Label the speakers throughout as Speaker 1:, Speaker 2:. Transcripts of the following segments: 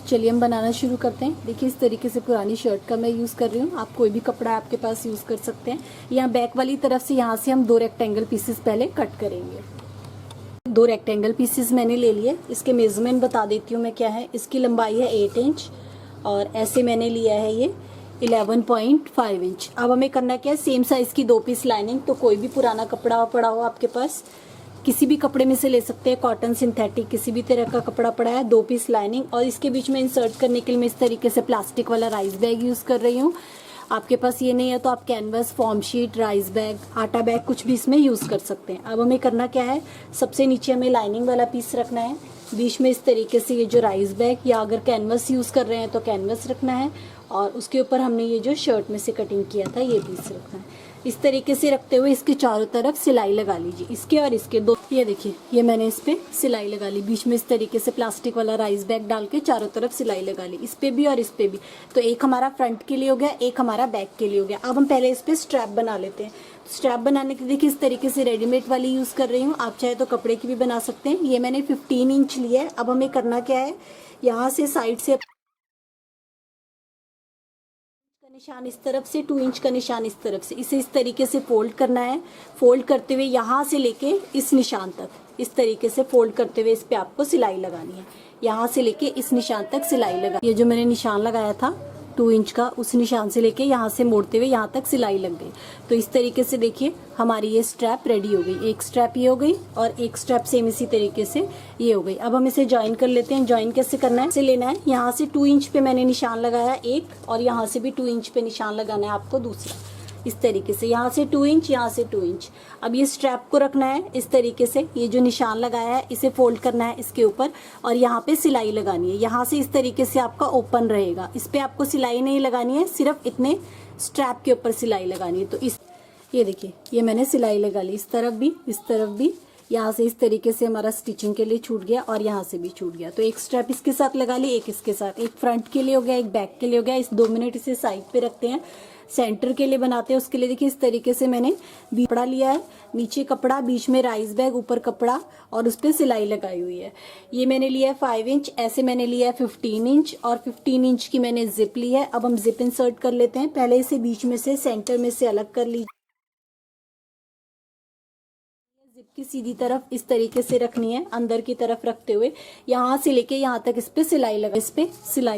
Speaker 1: चलिए हम बनाना शुरू करते हैं। देखिए इस तरीके से पुरानी शर्ट का मैं यूज़ कर रही हूँ। आप कोई भी कपड़ा आपके पास यूज़ कर सकते हैं। यहाँ बैक वाली तरफ से यहाँ से हम 2 रेक्टेंगल पीसेस पहले कट करेंगे। 2 रेक्टेंगल पीसेस मैंने ले लिए। इसके मेजरमेंट बता देती हूँ मैं क्या है। इसकी लंबाई है 8 इंच और ऐसे मैंने लिया है ये 11.5 इंच। अब हमें करना क्या है, सेम साइज़ की 2 पीस लाइनिंग। तो कोई भी पुराना कपड़ा पड़ा हो आपके पास, किसी भी कपड़े में से ले सकते हैं, कॉटन, सिंथेटिक, किसी भी तरह का कपड़ा पड़ा है, 2 पीस लाइनिंग। और इसके बीच में इंसर्ट करने के लिए मैं इस तरीके से प्लास्टिक वाला राइस बैग यूज़ कर रही हूँ। आपके पास ये नहीं है तो आप canvas, form sheet, rice bag, आटा बैग कुछ भी इसमें यूज़ कर सकते हैं। अब हमें करना क्या है, सबसे नीचे हमें लाइनिंग वाला पीस रखना है, बीच में इस तरीके से ये जो राइस बैग या अगर कैनवस यूज़ कर रहे हैं तो कैनवस रखना है, और उसके ऊपर हमने ये जो शर्ट में से कटिंग किया था ये पीस रखना है। इस तरीके से रखते हुए इसके चारों तरफ सिलाई लगा लीजिए, इसके और इसके दो। ये देखिए ये मैंने इस पे सिलाई लगा ली, बीच में इस तरीके से प्लास्टिक वाला राइस बैग डाल के चारों तरफ सिलाई लगा ली, इस पे भी और इस पे भी। तो एक हमारा फ्रंट के लिए हो गया, एक हमारा बैक के लिए हो गया। अब हम पहले इस पे स्ट्रैप बना लेते हैं। स्ट्रैप बनाने के लिए देखिए इस तरीके से रेडीमेड वाली यूज़ कर रही हूँ, आप चाहे तो कपड़े की भी बना सकते हैं। ये मैंने 15 इंच लिया है। अब हमें करना क्या है, यहाँ से साइड से निशान इस तरफ से, 2 इंच का निशान इस तरफ से, इसे इस तरीके से फोल्ड करना है। फोल्ड करते हुए यहाँ से लेके इस निशान तक इस तरीके से फोल्ड करते हुए इस पे आपको सिलाई लगानी है। यहाँ से लेके इस निशान तक सिलाई लगा, ये जो मैंने निशान लगाया था 2 इंच का, उस निशान से लेके यहाँ से मोड़ते हुए यहाँ तक सिलाई लग गई। तो इस तरीके से देखिए हमारी ये स्ट्रैप रेडी हो गई। एक स्ट्रैप ये हो गई और एक स्ट्रैप सेम इसी तरीके से ये हो गई। अब हम इसे ज्वाइन कर लेते हैं। ज्वाइन कैसे करना है, इसे लेना है, यहाँ से 2 इंच पे मैंने निशान लगाया एक, और यहाँ से भी 2 इंच पे निशान लगाना है आपको दूसरा, इस तरीके से। यहाँ से 2 इंच, यहाँ से 2 इंच। अब ये स्ट्रैप को रखना है इस तरीके से, ये जो निशान लगाया है इसे फोल्ड करना है इसके ऊपर, और यहाँ पे सिलाई लगानी है। यहाँ से इस तरीके से आपका ओपन रहेगा, इस पे आपको सिलाई नहीं लगानी है, सिर्फ इतने स्ट्रैप के ऊपर सिलाई लगानी है। तो इस ये देखिए ये मैंने सिलाई लगा ली, इस तरफ भी इस तरफ भी। यहाँ से इस तरीके से हमारा स्टिचिंग के लिए छूट गया और यहाँ से भी छूट गया। तो एक स्ट्रैप इसके साथ लगा ली, एक इसके साथ, एक फ्रंट के लिए हो गया, एक बैक के लिए हो गया। इस 2 मिनट इसे साइड पे रखते हैं। सेंटर के लिए बनाते हैं, उसके लिए देखिए इस तरीके से मैंने कपड़ा लिया है, नीचे कपड़ा, बीच में राइस बैग, ऊपर कपड़ा, और उस पर सिलाई लगाई हुई है। ये मैंने लिया है 5 इंच, ऐसे मैंने लिया है 15 इंच, और 15 इंच की मैंने जिप ली है। अब हम जिप इंसर्ट कर लेते हैं। पहले इसे बीच में से, सेंटर में से अलग कर लीजिए। जिप की सीधी तरफ इस तरीके से रखनी है, अंदर की तरफ रखते हुए यहाँ से लेके यहाँ तक इस पे सिलाई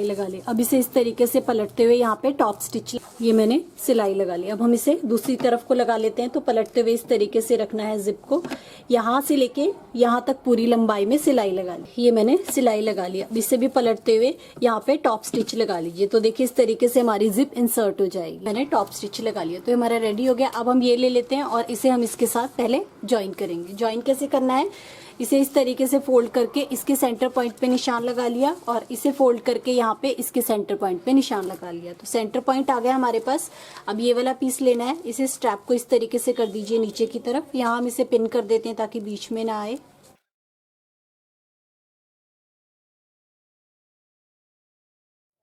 Speaker 1: लगा ले। अब इसे इस तरीके से पलटते हुए यहाँ पे टॉप स्टिच, ये मैंने सिलाई लगा ली। अब हम इसे दूसरी तरफ को लगा लेते हैं। तो पलटते हुए इस तरीके से रखना है जिप को, यहाँ से लेके यहाँ तक पूरी लंबाई में सिलाई लगा ली, ये मैंने सिलाई लगा लिया। अब इसे भी पलटते हुए यहाँ पे टॉप स्टिच लगा लीजिए। तो देखिए इस तरीके से हमारी जिप इंसर्ट हो जाएगी। मैंने टॉप स्टिच लगा लिया, तो हमारा रेडी हो गया। अब हम ये ले लेते हैं और इसे हम इसके साथ पहले ज्वाइन करेंगे। ज्वाइन कैसे करना है, इसे इस तरीके से फोल्ड करके इसके सेंटर पॉइंट पे निशान लगा लिया, और इसे फोल्ड करके यहाँ पे इसके सेंटर पॉइंट पे निशान लगा लिया। तो सेंटर पॉइंट आ गया हमारे पास। अब ये वाला पीस लेना है, इसे स्ट्रैप को इस तरीके से कर दीजिए नीचे की तरफ। यहाँ हम इसे पिन कर देते हैं ताकि बीच में ना आए।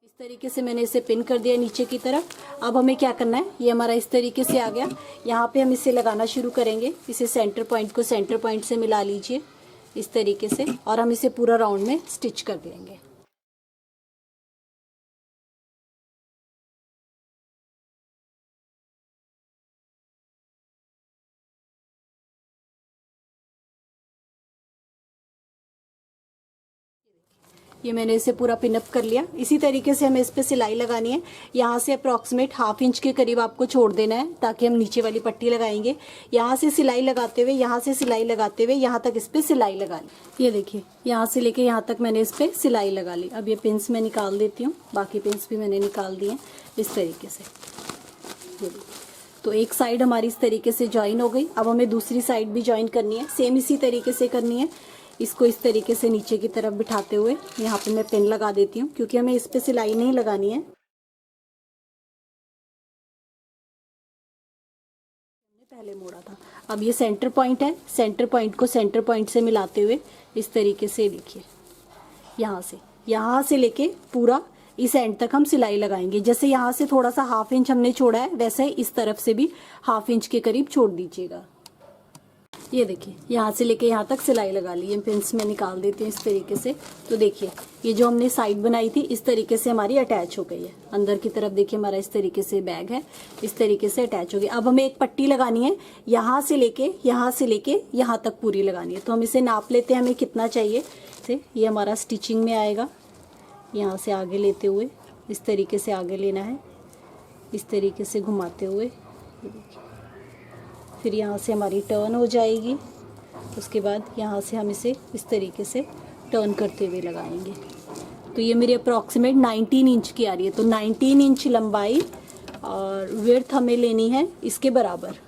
Speaker 1: इस तरीके से मैंने इसे पिन कर दिया नीचे की तरफ। अब हमें क्या करना है, ये हमारा इस तरीके से आ गया। यहाँ पे हम इसे लगाना शुरू करेंगे। इसे सेंटर पॉइंट को सेंटर पॉइंट से मिला लीजिए इस तरीके से, और हम इसे पूरा राउंड में स्टिच कर देंगे। ये मैंने इसे पूरा पिनअप कर लिया। इसी तरीके से हमें इस पे सिलाई लगानी है। यहाँ से अप्रॉक्सीमेट 1/2 इंच के करीब आपको छोड़ देना है, ताकि हम नीचे वाली पट्टी लगाएंगे। यहाँ से सिलाई लगाते हुए, यहाँ से सिलाई लगाते हुए यहाँ तक इस पे सिलाई लगा ली। ये देखिए यहाँ से लेके यहाँ तक मैंने इस पे सिलाई लगा ली। अब ये पिन्स मैं निकाल देती हूँ, बाकी पिन्स भी मैंने निकाल दिए इस तरीके से। ये तो एक साइड हमारी इस तरीके से ज्वाइन हो गई। अब हमें दूसरी साइड भी ज्वाइन करनी है, सेम इसी तरीके से करनी है। इसको इस तरीके से नीचे की तरफ बिठाते हुए यहाँ पे मैं पिन लगा देती हूँ, क्योंकि हमें इस पे सिलाई नहीं लगानी है। पहले मोड़ा था। अब ये सेंटर पॉइंट है, सेंटर पॉइंट को सेंटर पॉइंट से मिलाते हुए इस तरीके से देखिए, यहाँ से लेके पूरा इस एंड तक हम सिलाई लगाएंगे। जैसे यहाँ से थोड़ा सा 1/2 इंच हमने छोड़ा है, वैसे ही इस तरफ से भी 1/2 इंच के करीब छोड़ दीजिएगा। ये देखिए यहाँ से लेके यहाँ तक सिलाई लगा ली है। पिंस में निकाल देती हूँ इस तरीके से। तो देखिए ये जो हमने साइड बनाई थी इस तरीके से हमारी अटैच हो गई है। अंदर की तरफ देखिए हमारा इस तरीके से बैग है, इस तरीके से अटैच हो गई। अब हमें एक पट्टी लगानी है, यहाँ से लेके यहाँ तक पूरी लगानी है। तो हम इसे नाप लेते हैं हमें कितना चाहिए। ये हमारा स्टिचिंग में आएगा, यहाँ से आगे लेते हुए इस तरीके से आगे लेना है, इस तरीके से घुमाते हुए। फिर यहाँ से हमारी टर्न हो जाएगी। उसके बाद यहाँ से हम इसे इस तरीके से टर्न करते हुए लगाएंगे। तो ये मेरी अप्रॉक्सीमेट 19 इंच की आ रही है। तो 19 इंच लंबाई और विड्थ हमें लेनी है इसके बराबर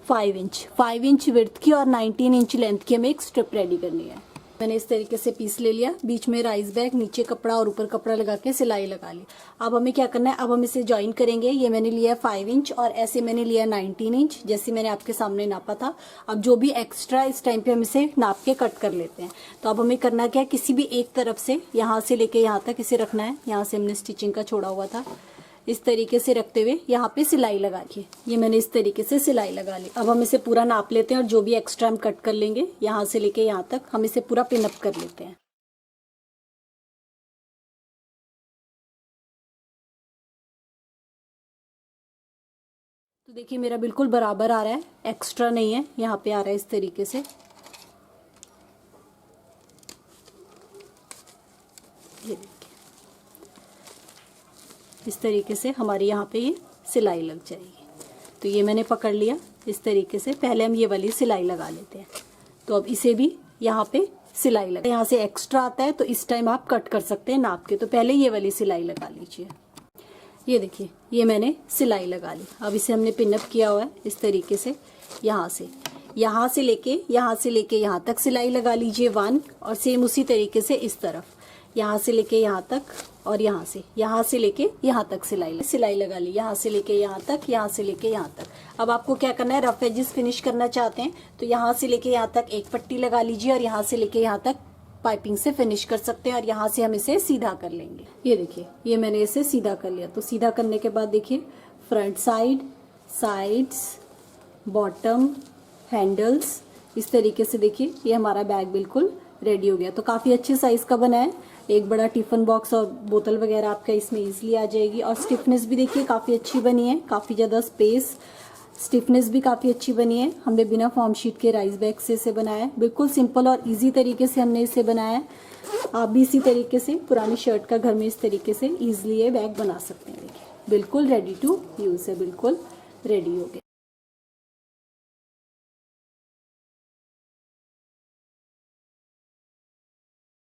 Speaker 1: 5 इंच विड्थ की और 19 इंच लेंथ की हमें एक स्ट्रिप रेडी करनी है। मैंने इस तरीके से पीस ले लिया, बीच में राइस बैग, नीचे कपड़ा और ऊपर कपड़ा लगा के सिलाई लगा ली। अब हमें क्या करना है, अब हम इसे ज्वाइन करेंगे। ये मैंने लिया है 5 इंच और ऐसे मैंने लिया 19 इंच, जैसे मैंने आपके सामने नापा था। अब जो भी एक्स्ट्रा इस टाइम पे हम इसे नाप के कट कर लेते हैं। तो अब हमें करना क्या है, किसी भी एक तरफ से यहाँ से लेके यहाँ तक इसे रखना है। यहाँ से हमने स्टिचिंग का छोड़ा हुआ था, इस तरीके से रखते हुए यहाँ पे सिलाई लगा ली। ये मैंने इस तरीके से सिलाई लगा ली। अब हम इसे पूरा नाप लेते हैं और जो भी एक्स्ट्रा हम कट कर लेंगे यहाँ से लेके यहाँ तक हम इसे पूरा पिन अप कर लेते हैं। तो देखिए मेरा बिल्कुल बराबर आ रहा है, एक्स्ट्रा नहीं है, यहाँ पे आ रहा है इस तरीके से। ये देखिए इस तरीके से हमारी यहाँ पे ये सिलाई लग जाएगी। तो ये मैंने पकड़ लिया इस तरीके से। पहले हम ये वाली सिलाई लगा लेते हैं। तो अब इसे भी यहाँ पे सिलाई लगा, यहाँ से एक्स्ट्रा आता है तो इस टाइम आप कट कर सकते हैं नाप के। तो पहले ये वाली सिलाई लगा लीजिए। ये देखिए ये मैंने सिलाई लगा ली। अब इसे हमने पिनअप किया हुआ है इस तरीके से। यहाँ से लेके यहाँ तक सिलाई लगा लीजिए 1, और सेम उसी तरीके से इस तरफ यहाँ से लेके यहाँ तक और यहाँ से लेके यहाँ तक सिलाई लगा ली। यहाँ से लेके यहाँ तक, यहाँ से लेके यहाँ तक। अब आपको क्या करना है, रफ एजेस फिनिश करना चाहते हैं तो यहाँ से लेके यहाँ तक एक पट्टी लगा लीजिए और यहाँ से लेके यहाँ तक पाइपिंग से फिनिश कर सकते हैं। और यहाँ से हम इसे सीधा कर लेंगे। ये देखिए ये मैंने इसे सीधा कर लिया। तो सीधा करने के बाद देखिए front side, sides, bottom, handles, इस तरीके से देखिए ये हमारा बैग बिल्कुल रेडी हो गया। तो काफ़ी अच्छे साइज़ का बना है। एक बड़ा टिफ़िन बॉक्स और बोतल वगैरह आपका इसमें इजीली आ जाएगी। और स्टिफनेस भी देखिए काफ़ी अच्छी बनी है, काफ़ी ज़्यादा स्पेस, स्टिफनेस भी काफ़ी अच्छी बनी है। हमने बिना फॉर्म शीट के राइस बैग से इसे बनाया है। बिल्कुल सिंपल और इजी तरीके से हमने इसे बनाया है। आप भी इसी तरीके से पुरानी शर्ट का घर में इस तरीके से ईजिली ये बैग बना सकते हैं। देखिए बिल्कुल रेडी टू यूज़ है, बिल्कुल रेडी हो गया।